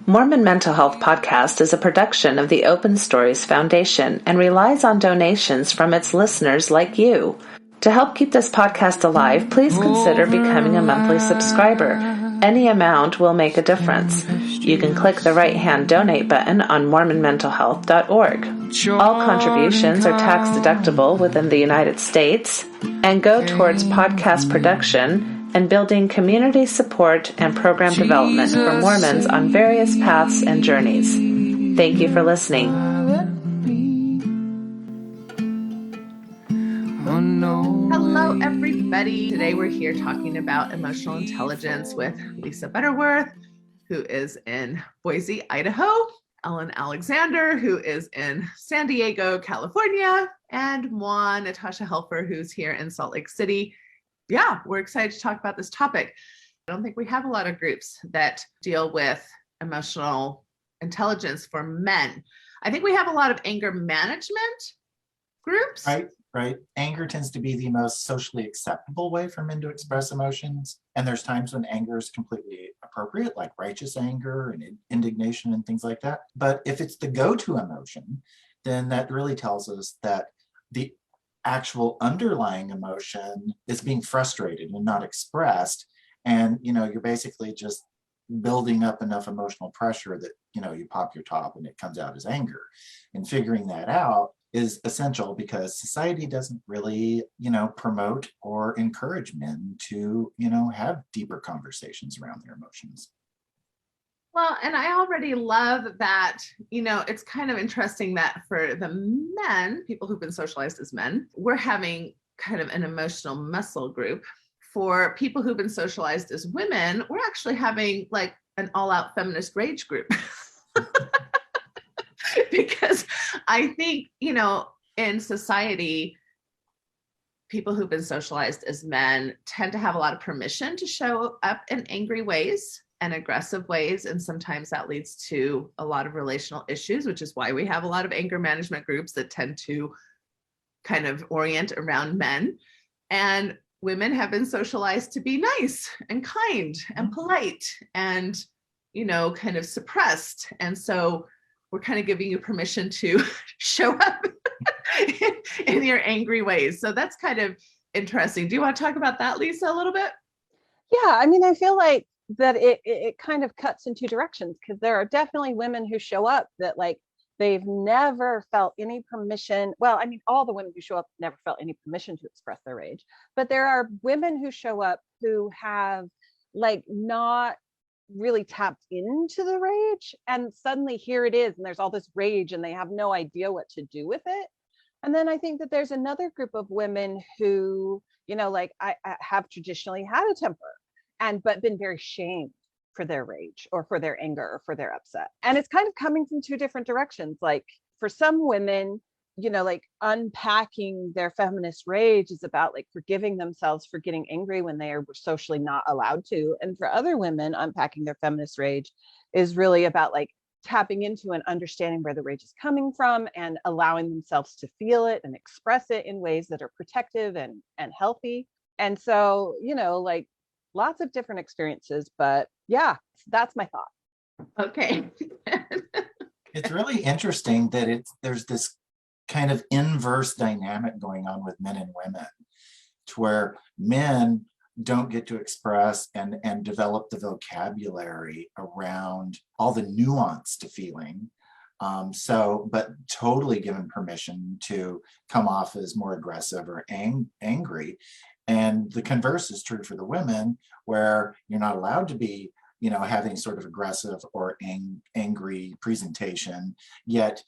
Mormon Mental Health Podcast is a production of the Open Stories Foundation and relies on donations from its listeners like you. To help keep this podcast alive, please consider becoming a monthly subscriber. Any amount will make a difference. You can click the right-hand donate button on mormonmentalhealth.org. All contributions are tax-deductible within the United States and go towards podcast production and building community support and program development for Mormons on various paths and journeys. Thank you for listening. Hello, everybody. Today we're here talking about emotional intelligence with Lisa Butterworth, who is in Boise, Idaho, Allan Alexander, who is in San Diego, California, and moi, Natasha Helfer, who's here in Salt Lake City. Yeah, we're excited to talk about this topic. I don't think we have a lot of groups that deal with emotional intelligence for men. I think we have a lot of anger management groups. Right. Anger tends to be the most socially acceptable way for men to express emotions. And there's times when anger is completely appropriate, like righteous anger and indignation and things like that. But if it's the go-to emotion, then that really tells us that the actual underlying emotion is being frustrated and not expressed. And, you're basically just building up enough emotional pressure that, you pop your top and it comes out as anger. And figuring that out is essential because society doesn't really, promote or encourage men to, have deeper conversations around their emotions. Well, and I already love that, it's kind of interesting that for the men, people who've been socialized as men, we're having kind of an emotional muscle group. For people who've been socialized as women, we're actually having like an all-out feminist rage group. Because I think, in society, people who've been socialized as men tend to have a lot of permission to show up in angry ways and aggressive ways. And sometimes that leads to a lot of relational issues, which is why we have a lot of anger management groups that tend to kind of orient around men. And women have been socialized to be nice and kind and polite and, kind of suppressed. And so we're kind of giving you permission to show up in your angry ways. So that's kind of interesting. Do you want to talk about that, Lisa, a little bit? Yeah, I feel like that it kind of cuts in two directions, because there are definitely women who show up that like they've never felt any permission. Well, all the women who show up never felt any permission to express their rage, but there are women who show up who have like not really tapped into the rage, and suddenly here it is, and there's all this rage and they have no idea what to do with it. And then I think that there's another group of women who, I have traditionally had a temper but been very shamed for their rage or for their anger or for their upset. And it's kind of coming from two different directions. Like for some women, unpacking their feminist rage is about like forgiving themselves for getting angry when they were socially not allowed to. And for other women, unpacking their feminist rage is really about like tapping into and understanding where the rage is coming from and allowing themselves to feel it and express it in ways that are protective and healthy. And so, lots of different experiences, but yeah, that's my thought. Okay. It's really interesting that there's this kind of inverse dynamic going on with men and women, to where men don't get to express and develop the vocabulary around all the nuance to feeling. But totally given permission to come off as more aggressive or angry. And the converse is true for the women, where you're not allowed to be, having sort of aggressive or angry presentation, yet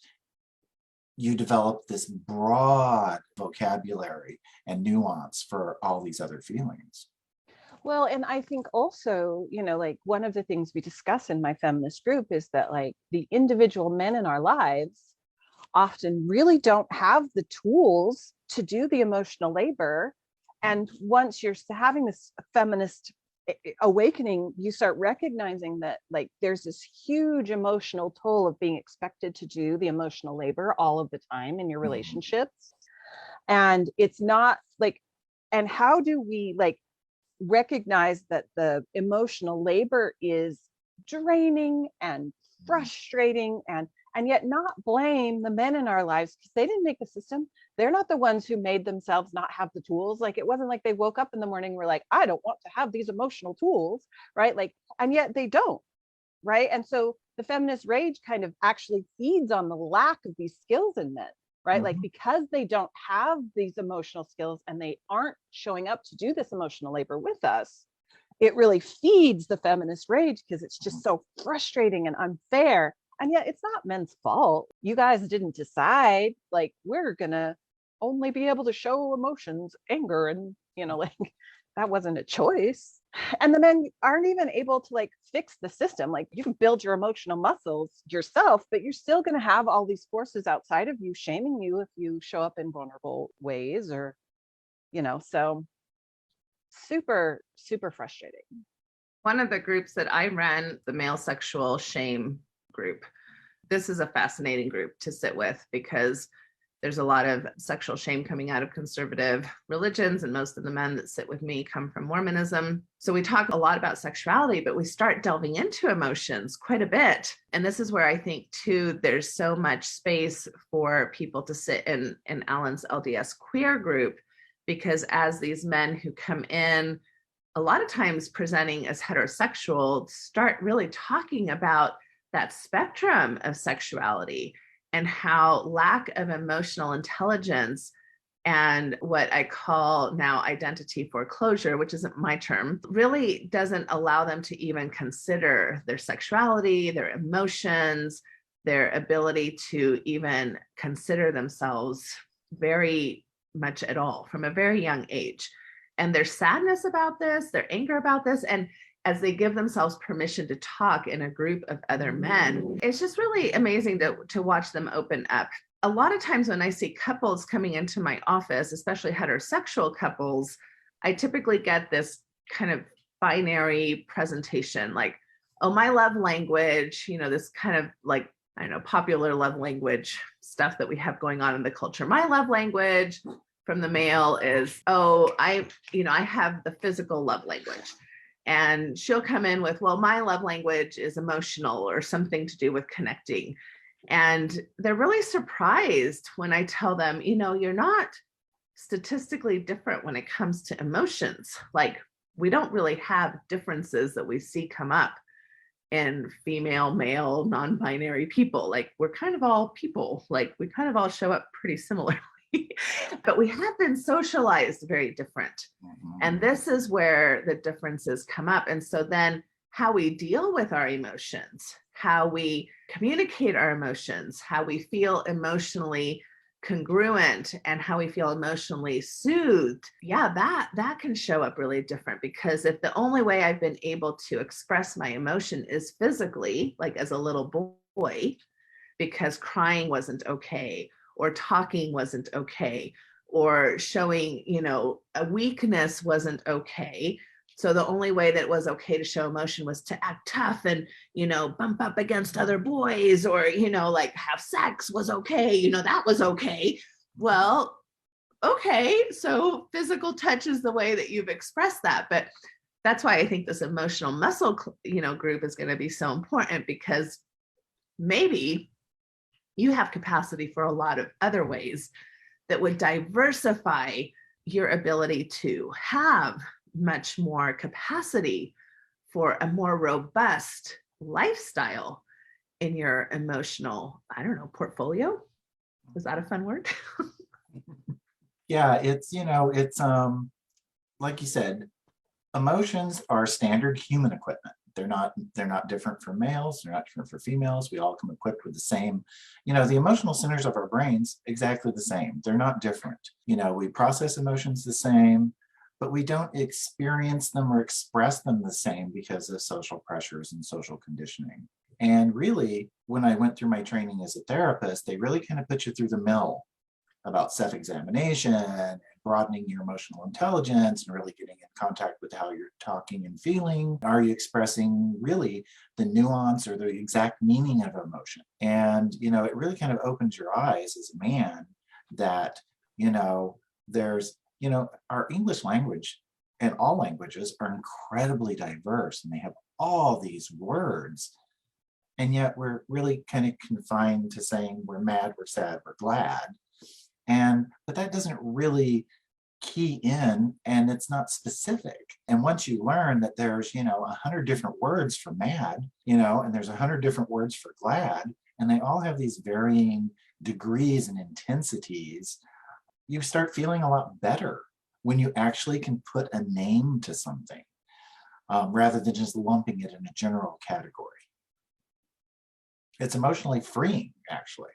you develop this broad vocabulary and nuance for all these other feelings. Well, and I think also, one of the things we discuss in my feminist group is that like the individual men in our lives often really don't have the tools to do the emotional labor. And once you're having this feminist awakening, you start recognizing that like there's this huge emotional toll of being expected to do the emotional labor all of the time in your relationships. And it's not like, and how do we like recognize that the emotional labor is draining and frustrating, and yet not blame the men in our lives because they didn't make the system. They're not the ones who made themselves not have the tools. Like it wasn't like they woke up in the morning and were like, I don't want to have these emotional tools, right? Like, and yet they don't, right? And so the feminist rage kind of actually feeds on the lack of these skills in men, right? Like because they don't have these emotional skills and they aren't showing up to do this emotional labor with us, it really feeds the feminist rage because it's just so frustrating and unfair. And yet it's not men's fault. You guys didn't decide like we're gonna only be able to show emotions, anger, and like that wasn't a choice. And the men aren't even able to like fix the system. Like you can build your emotional muscles yourself, but you're still gonna have all these forces outside of you shaming you if you show up in vulnerable ways, or so super, super frustrating. One of the groups that I ran, the male sexual shame group, this is a fascinating group to sit with because there's a lot of sexual shame coming out of conservative religions, and most of the men that sit with me come from Mormonism. So we talk a lot about sexuality, but we start delving into emotions quite a bit. And this is where I think too, there's so much space for people to sit in Allan's LDS queer group, because as these men who come in, a lot of times presenting as heterosexual, start really talking about that spectrum of sexuality and how lack of emotional intelligence and what I call now identity foreclosure, which isn't my term, really doesn't allow them to even consider their sexuality, their emotions, their ability to even consider themselves very much at all from a very young age. And their sadness about this, their anger about this, and as they give themselves permission to talk in a group of other men, it's just really amazing to watch them open up. A lot of times when I see couples coming into my office, especially heterosexual couples, I typically get this kind of binary presentation, like, oh, my love language, this kind of like, I don't know, popular love language stuff that we have going on in the culture. My love language from the male is, oh, I have the physical love language. And she'll come in with, well, my love language is emotional or something to do with connecting. And they're really surprised when I tell them, you're not statistically different when it comes to emotions. Like, we don't really have differences that we see come up in female, male, non-binary people. Like, we're kind of all people. Like, we kind of all show up pretty similarly. But we have been socialized very different. And this is where the differences come up. And so then how we deal with our emotions, how we communicate our emotions, how we feel emotionally congruent, and how we feel emotionally soothed, that can show up really different. Because if the only way I've been able to express my emotion is physically, like as a little boy, because crying wasn't okay, or talking wasn't okay, or showing, a weakness wasn't okay. So the only way that it was okay to show emotion was to act tough and, bump up against other boys, or, like have sex was okay, that was okay. Well, okay, so physical touch is the way that you've expressed that. But that's why I think this emotional muscle, group is going to be so important, because maybe you have capacity for a lot of other ways that would diversify your ability to have much more capacity for a more robust lifestyle in your emotional, portfolio. Is that a fun word? Yeah, it's like you said, emotions are standard human equipment. They're not different for males, they're not different for females. We all come equipped with the same, the emotional centers of our brains, exactly the same. They're not different. We process emotions the same, but we don't experience them or express them the same because of social pressures and social conditioning. And really, when I went through my training as a therapist, they really kind of put you through the mill about self-examination and broadening your emotional intelligence and really getting in contact with how you're talking and feeling? Are you expressing really the nuance or the exact meaning of emotion? And, it really kind of opens your eyes as a man that, there's, our English language and all languages are incredibly diverse, and they have all these words. And yet we're really kind of confined to saying we're mad, we're sad, we're glad. But that doesn't really key in, and it's not specific. And once you learn that there's, 100 different words for mad, and there's 100 different words for glad, and they all have these varying degrees and intensities, you start feeling a lot better when you actually can put a name to something, rather than just lumping it in a general category. It's emotionally freeing, actually.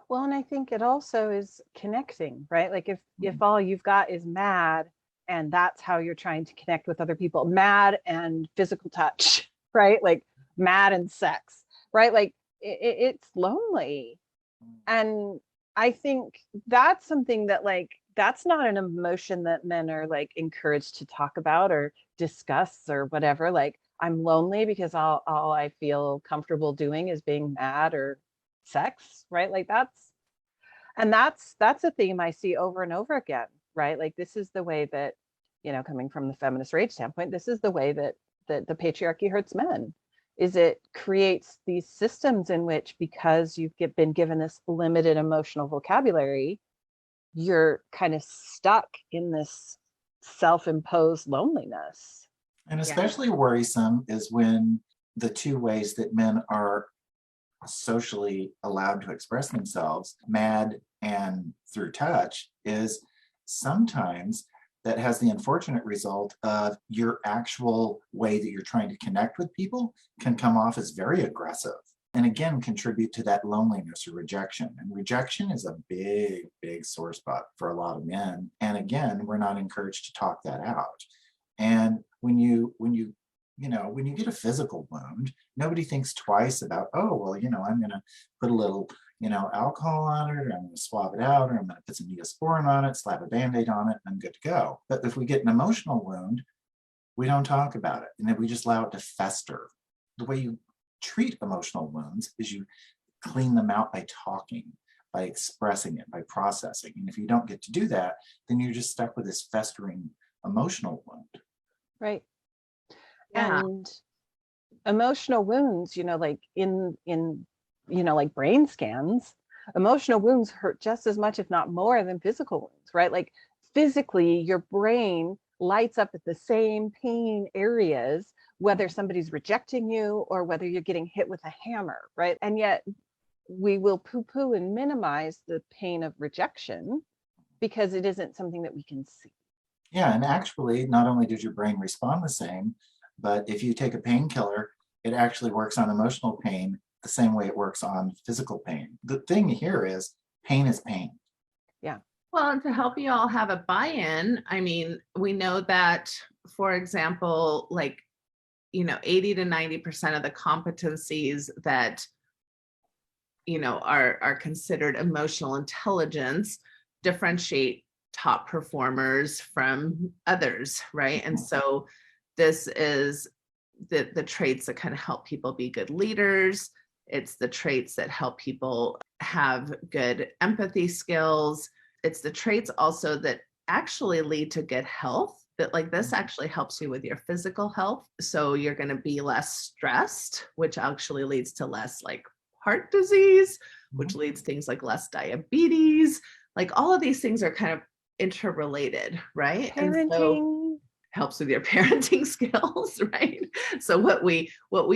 Well, and I think it also is connecting, right? Like if all you've got is mad, and that's how you're trying to connect with other people, mad and physical touch, right? Like mad and sex, right? Like it's lonely. And I think that's something that, like, that's not an emotion that men are like encouraged to talk about or discuss or whatever. Like, I'm lonely because all I feel comfortable doing is being mad or sex, right? Like that's a theme I see over and over again, right? Like this is the way that, coming from the feminist rage standpoint, this is the way that the patriarchy hurts men. Is it creates these systems in which, because you've been given this limited emotional vocabulary, you're kind of stuck in this self-imposed loneliness. And especially worrisome is when the two ways that men are socially allowed to express themselves, mad and through touch, is sometimes that has the unfortunate result of your actual way that you're trying to connect with people can come off as very aggressive, and again contribute to that loneliness or rejection. And rejection is a big, big sore spot for a lot of men. And again, we're not encouraged to talk that out. And when you get a physical wound, nobody thinks twice about, oh, well, I'm going to put a little, alcohol on it, or I'm going to swab it out, or I'm going to put some Neosporin on it, slap a Band-Aid on it, and I'm good to go. But if we get an emotional wound, we don't talk about it, and then we just allow it to fester. The way you treat emotional wounds is you clean them out by talking, by expressing it, by processing. And if you don't get to do that, then you're just stuck with this festering emotional wound. Right. Yeah. And emotional wounds, like in like brain scans, emotional wounds hurt just as much, if not more, than physical wounds, right? Like physically, your brain lights up at the same pain areas, whether somebody's rejecting you or whether you're getting hit with a hammer, right? And yet we will poo-poo and minimize the pain of rejection because it isn't something that we can see. Yeah, and actually, not only does your brain respond the same, but if you take a painkiller, it actually works on emotional pain the same way it works on physical pain. The thing here is pain is pain. Yeah. Well, and to help you all have a buy-in, I mean, we know that, for example, 80 to 90% of the competencies that, are considered emotional intelligence differentiate top performers from others, right? And so this is the traits that kind of help people be good leaders. It's the traits that help people have good empathy skills. It's the traits also that actually lead to good health, that like this actually helps you with your physical health. So you're going to be less stressed, which actually leads to less like heart disease, which leads things like less diabetes. Like all of these things are kind of interrelated, right? Parenting. And so helps with your parenting skills, right? So what we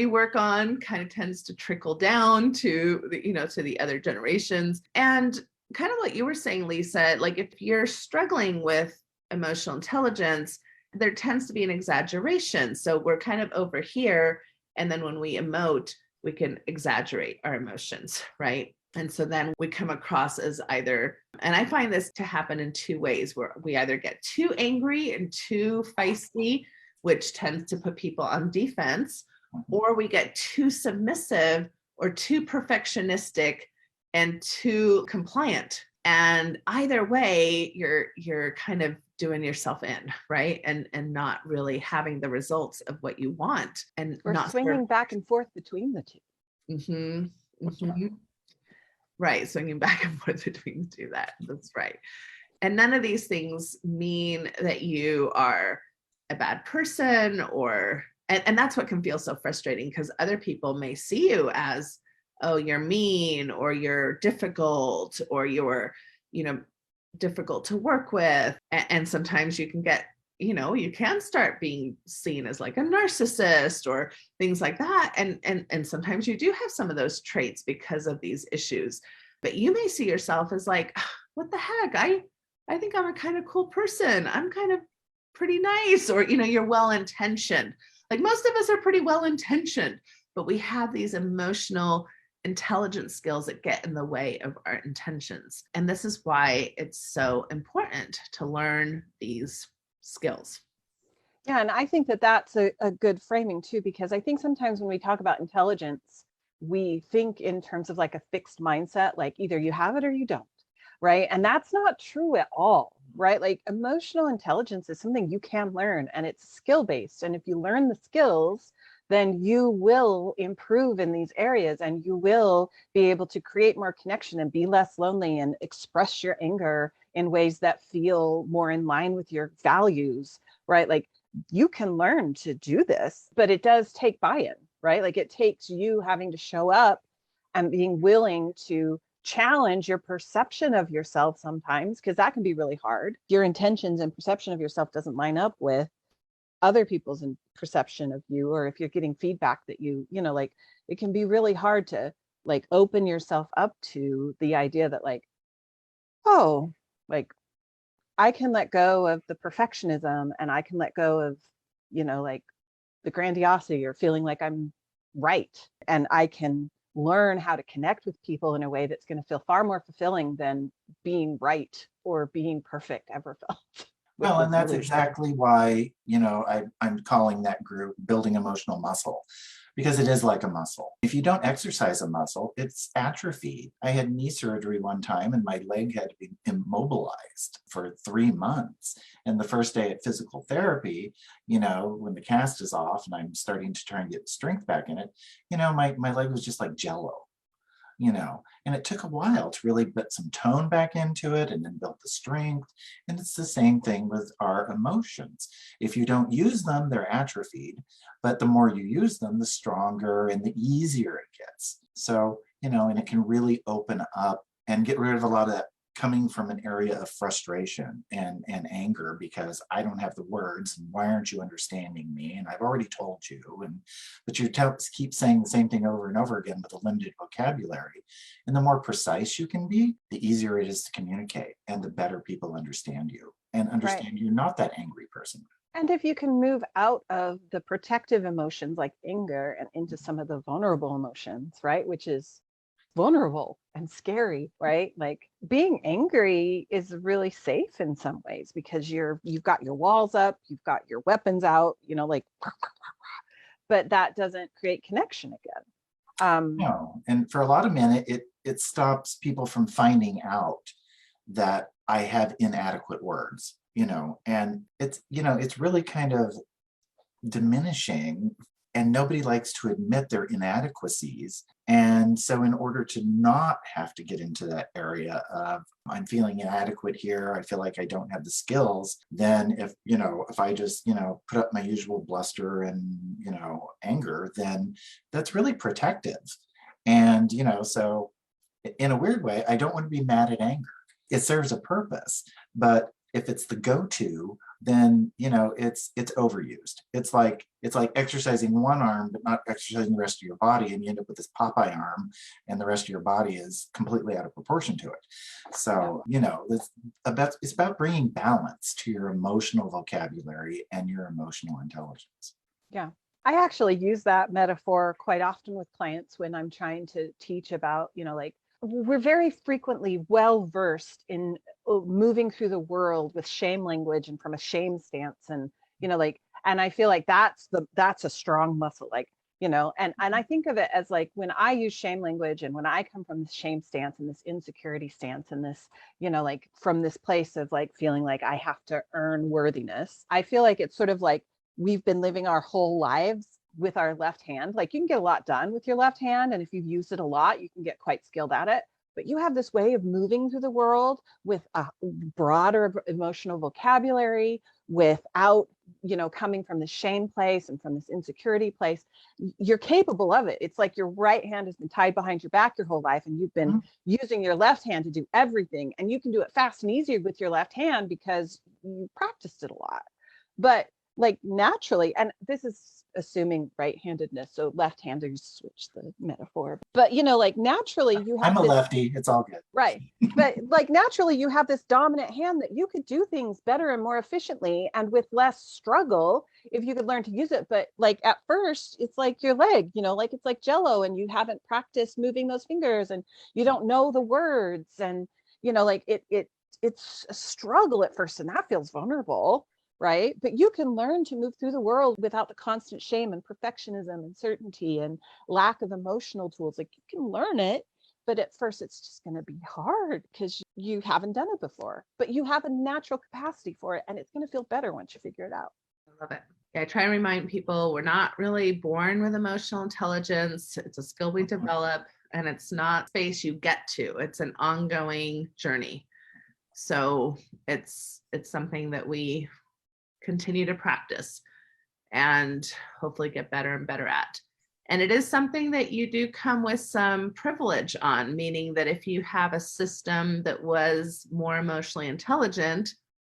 work on kind of tends to trickle down to the other generations. And kind of what you were saying, Lisa, like if you're struggling with emotional intelligence, there tends to be an exaggeration. So we're kind of over here, and then when we emote, we can exaggerate our emotions, right? And so then we come across as either, and I find this to happen in two ways, where we either get too angry and too feisty, which tends to put people on defense, or we get too submissive or too perfectionistic and too compliant. And either way, you're kind of doing yourself in, right? And not really having the results of what you want, and We're not swinging back and forth between the two. Right, swinging back and forth between the two. That's right. And none of these things mean that you are a bad person, or and that's what can feel so frustrating, because other people may see you as, oh, you're mean, or you're difficult, or you're, difficult to work with. And sometimes you can get, you can start being seen as like a narcissist or things like that. And sometimes you do have some of those traits because of these issues. But you may see yourself as like, what the heck? I think I'm a kind of cool person. I'm kind of pretty nice, or, you're well-intentioned. Like most of us are pretty well-intentioned, but we have these emotional intelligence skills that get in the way of our intentions. And this is why it's so important to learn these skills. Yeah, and I think that that's a good framing too, because I think sometimes when we talk about intelligence, we think in terms of like a fixed mindset, like either you have it or you don't, right? And that's not true at all, right? Like emotional intelligence is something you can learn, and it's skill-based. And if you learn the skills, then you will improve in these areas, and you will be able to create more connection and be less lonely and express your anger in ways that feel more in line with your values, right? Like you can learn to do this, but it does take buy-in, right? Like it takes you having to show up and being willing to challenge your perception of yourself sometimes, because that can be really hard. Your intentions and perception of yourself doesn't line up with other people's perception of you, or if you're getting feedback that like it can be really hard to like open yourself up to the idea that like, oh, like I can let go of the perfectionism, and I can let go of, like the grandiosity or feeling like I'm right. And I can learn how to connect with people in a way that's going to feel far more fulfilling than being right or being perfect ever felt. Well, and that's exactly why, I'm calling that group Building Emotional Muscle, because it is like a muscle. If you don't exercise a muscle, it's atrophied. I had knee surgery one time and my leg had to be immobilized for 3 months. And the first day at physical therapy, when the cast is off and I'm starting to try and get strength back in it, my leg was just like jello. And it took a while to really put some tone back into it and then build the strength. And it's the same thing with our emotions. If you don't use them, they're atrophied, but the more you use them, the stronger and the easier it gets. So, and it can really open up and get rid of a lot of that coming from an area of frustration and anger, because I don't have the words, and why aren't you understanding me? And I've already told you, but you keep saying the same thing over and over again with a limited vocabulary. And the more precise you can be, the easier it is to communicate, and the better people understand you and understand you're not that angry person. And if you can move out of the protective emotions like anger and into some of the vulnerable emotions, right, which is vulnerable and scary, right? Like being angry is really safe in some ways, because you've got your walls up, you've got your weapons out, like, but that doesn't create connection again. No, and for a lot of men, it stops people from finding out that I have inadequate words, and it's really kind of diminishing, and nobody likes to admit their inadequacies. And so in order to not have to get into that area of I'm feeling inadequate here, I feel like I don't have the skills, then if I just put up my usual bluster and anger, then that's really protective. And so in a weird way, I don't want to be mad at anger. It serves a purpose, but if it's the go-to, then it's overused. It's like exercising one arm but not exercising the rest of your body, and you end up with this Popeye arm, and the rest of your body is completely out of proportion to it. So it's about bringing balance to your emotional vocabulary and your emotional intelligence. Yeah, I actually use that metaphor quite often with clients when I'm trying to teach about, like we're very frequently well versed in moving through the world with shame language and from a shame stance, and and I feel like that's a strong muscle. Like and I think of it as like when I use shame language and when I come from this shame stance and this insecurity stance and this, like from this place of like feeling like I have to earn worthiness, I feel like it's sort of like we've been living our whole lives with our left hand. Like you can get a lot done with your left hand, and if you've used it a lot, you can get quite skilled at it. But you have this way of moving through the world with a broader emotional vocabulary without, coming from the shame place and from this insecurity place. You're capable of it. It's like your right hand has been tied behind your back your whole life, and you've been using your left hand to do everything. And you can do it fast and easier with your left hand because you practiced it a lot. But like naturally, and this is assuming right-handedness, so left-handers switch the metaphor, but like naturally you have I'm a lefty, it's all good. Right. But like naturally you have this dominant hand that you could do things better and more efficiently and with less struggle if you could learn to use it. But like at first it's like your leg, like it's like Jello, and you haven't practiced moving those fingers and you don't know the words, and like it's a struggle at first, and that feels vulnerable. Right. But you can learn to move through the world without the constant shame and perfectionism and certainty and lack of emotional tools. Like you can learn it, but at first it's just going to be hard because you haven't done it before, but you have a natural capacity for it, and it's going to feel better once you figure it out. I love it. Yeah, I try to remind people we're not really born with emotional intelligence. It's a skill we develop, and it's not space you get to. It's an ongoing journey. So it's something that we continue to practice and hopefully get better and better at. And it is something that you do come with some privilege on, meaning that if you have a system that was more emotionally intelligent,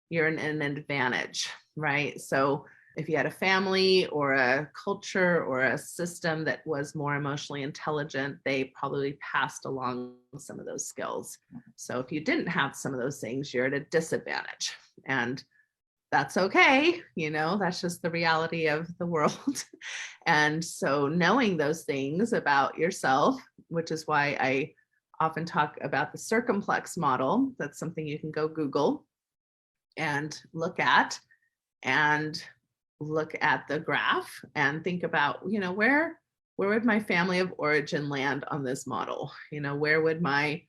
you're in an advantage, right? So if you had a family or a culture or a system that was more emotionally intelligent, they probably passed along some of those skills. So if you didn't have some of those things, you're at a disadvantage. And that's okay. That's just the reality of the world. And so knowing those things about yourself, which is why I often talk about the Circumplex model. That's something you can go Google and look at the graph and think about, where would my family of origin land on this model? Where would my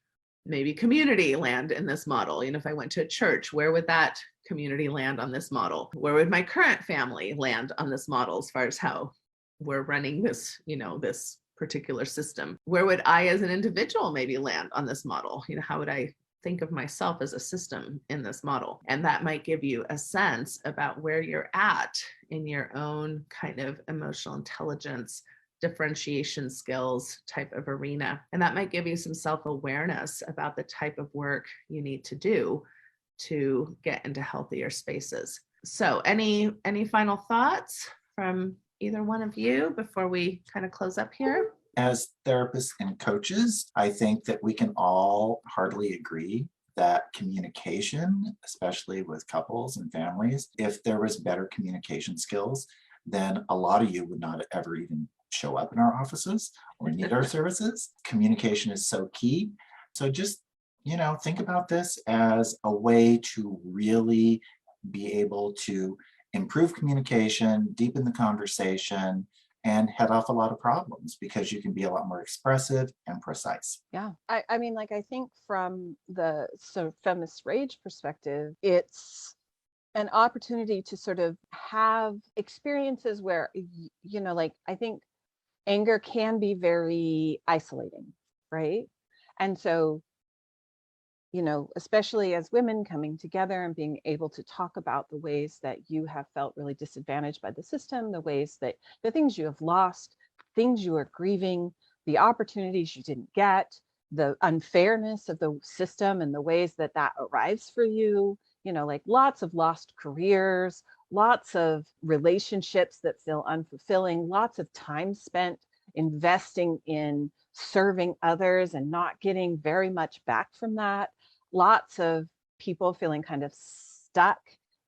maybe community land in this model? If I went to a church, where would that community land on this model? Where would my current family land on this model as far as how we're running this, this particular system? Where would I as an individual maybe land on this model? How would I think of myself as a system in this model? And that might give you a sense about where you're at in your own kind of emotional intelligence, differentiation skills type of arena. And that might give you some self-awareness about the type of work you need to do to get into healthier spaces. So any final thoughts from either one of you before we kind of close up here? As therapists and coaches, I think that we can all heartily agree that communication, especially with couples and families, if there was better communication skills, then a lot of you would not ever even show up in our offices or need our services. Communication is so key. So just, think about this as a way to really be able to improve communication, deepen the conversation, and head off a lot of problems because you can be a lot more expressive and precise. Yeah. I mean, like, I think from the sort of feminist rage perspective, it's an opportunity to sort of have experiences where, like, I think anger can be very isolating, right? And so, especially as women coming together and being able to talk about the ways that you have felt really disadvantaged by the system, the things you have lost, things you are grieving, the opportunities you didn't get, the unfairness of the system and the ways that arrives for you, like lots of lost careers, lots of relationships that feel unfulfilling, lots of time spent investing in serving others and not getting very much back from that. Lots of people feeling kind of stuck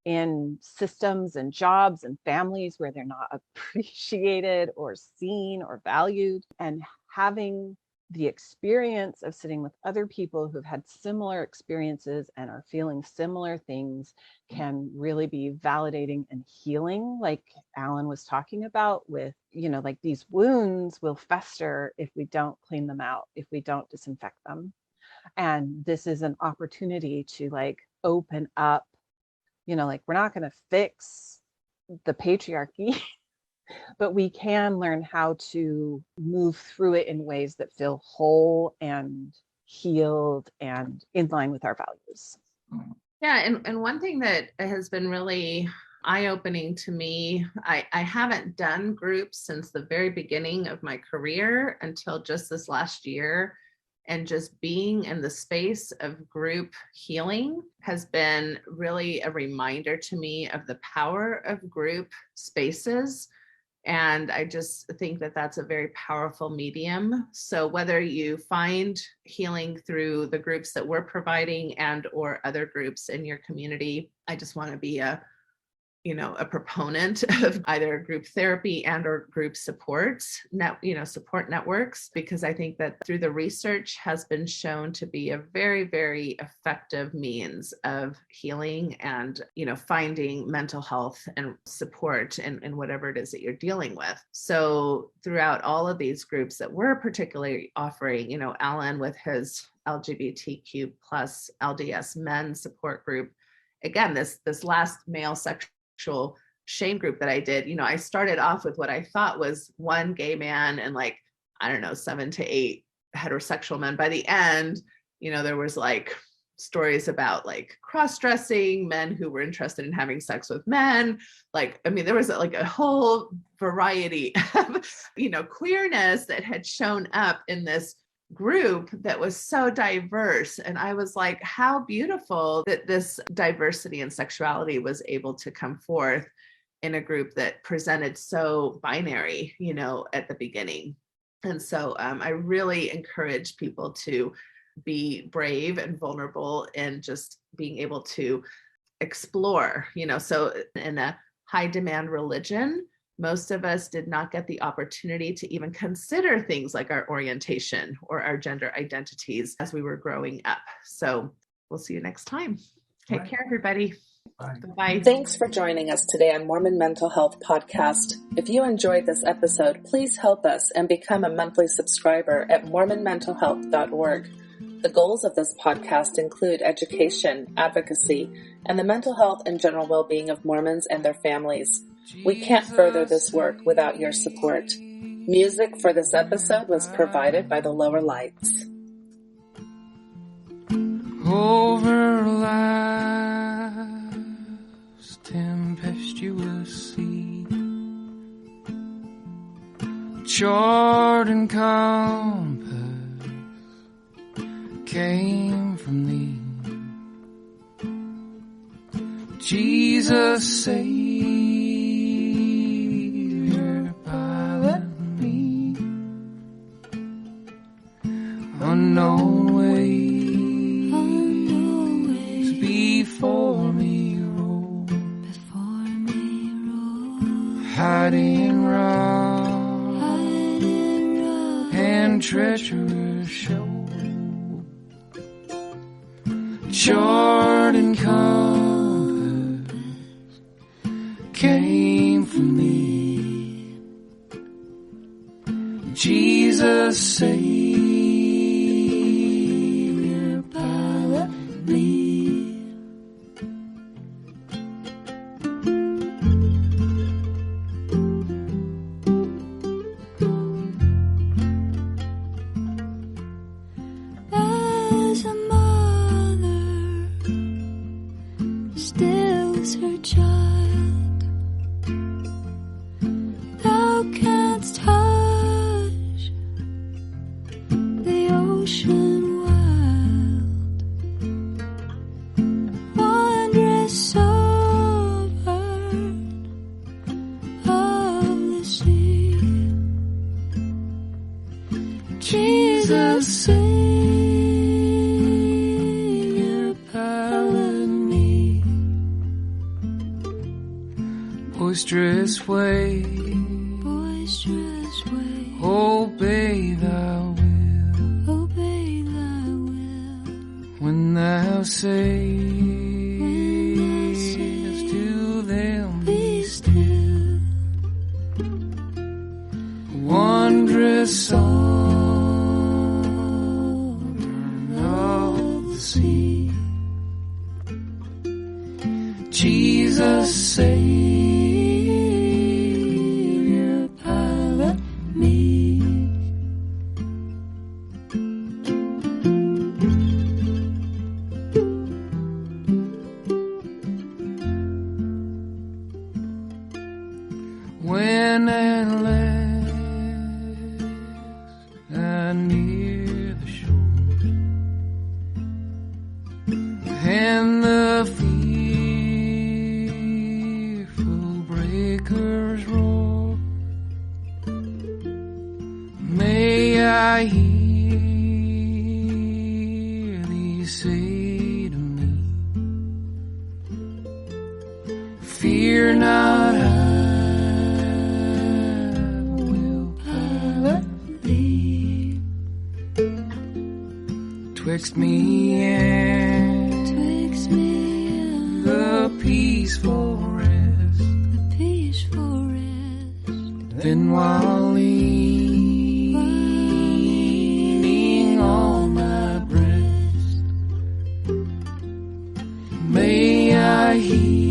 in systems and jobs and families where they're not appreciated or seen or valued, and having the experience of sitting with other people who've had similar experiences and are feeling similar things can really be validating and healing, like Allan was talking about with, like these wounds will fester if we don't clean them out, if we don't disinfect them. And this is an opportunity to like open up, like we're not going to fix the patriarchy, but we can learn how to move through it in ways that feel whole and healed and in line with our values. Yeah. And one thing that has been really eye-opening to me, I haven't done groups since the very beginning of my career until just this last year. And just being in the space of group healing has been really a reminder to me of the power of group spaces. And I just think that that's a very powerful medium. So whether you find healing through the groups that we're providing and or other groups in your community, I just want to be a proponent of either group therapy and or group supports, support networks, because I think that through the research has been shown to be a very, very effective means of healing and, finding mental health and support in whatever it is that you're dealing with. So throughout all of these groups that we're particularly offering, Allan with his LGBTQ plus LDS men support group, again, this last male sexual shame group that I did, I started off with what I thought was one gay man and 7 to 8 heterosexual men. By the end, there was stories about cross-dressing, men who were interested in having sex with men. There was a whole variety of, queerness that had shown up in this group that was so diverse. And I was like, how beautiful that this diversity and sexuality was able to come forth in a group that presented so binary, at the beginning. And so I really encourage people to be brave and vulnerable and just being able to explore, so in a high demand religion, most of us did not get the opportunity to even consider things like our orientation or our gender identities as we were growing up. So we'll see you next time. Take care, everybody. Bye. Bye. Thanks for joining us today on Mormon Mental Health Podcast. If you enjoyed this episode, please help us and become a monthly subscriber at mormonmentalhealth.org. The goals of this podcast include education, advocacy, and the mental health and general well-being of Mormons and their families. We can't further this work without your support. Music for this episode was provided by the Lower Lights. Over life's tempestuous sea, chart and compass came from thee. Jesus Savior, pilot me, unknown ways before me roll, hiding rock and treacherous show, chart and compass came from thee. Jesus Savior, pilot me. As a mother stills her child, thou canst hush the ocean wild, wondrous sovereign of the sea. Jesus Savior, pilot me. Boisterous wave, obey thou will. say to them, be still, wondrous sovereign of the sea, Jesus Savior, pilot me. When at last I near the shore and the fearful breakers roar, may I hear thee say to me, fear not, I twixt me and the peaceful rest, then while leaning on my breast, may I hear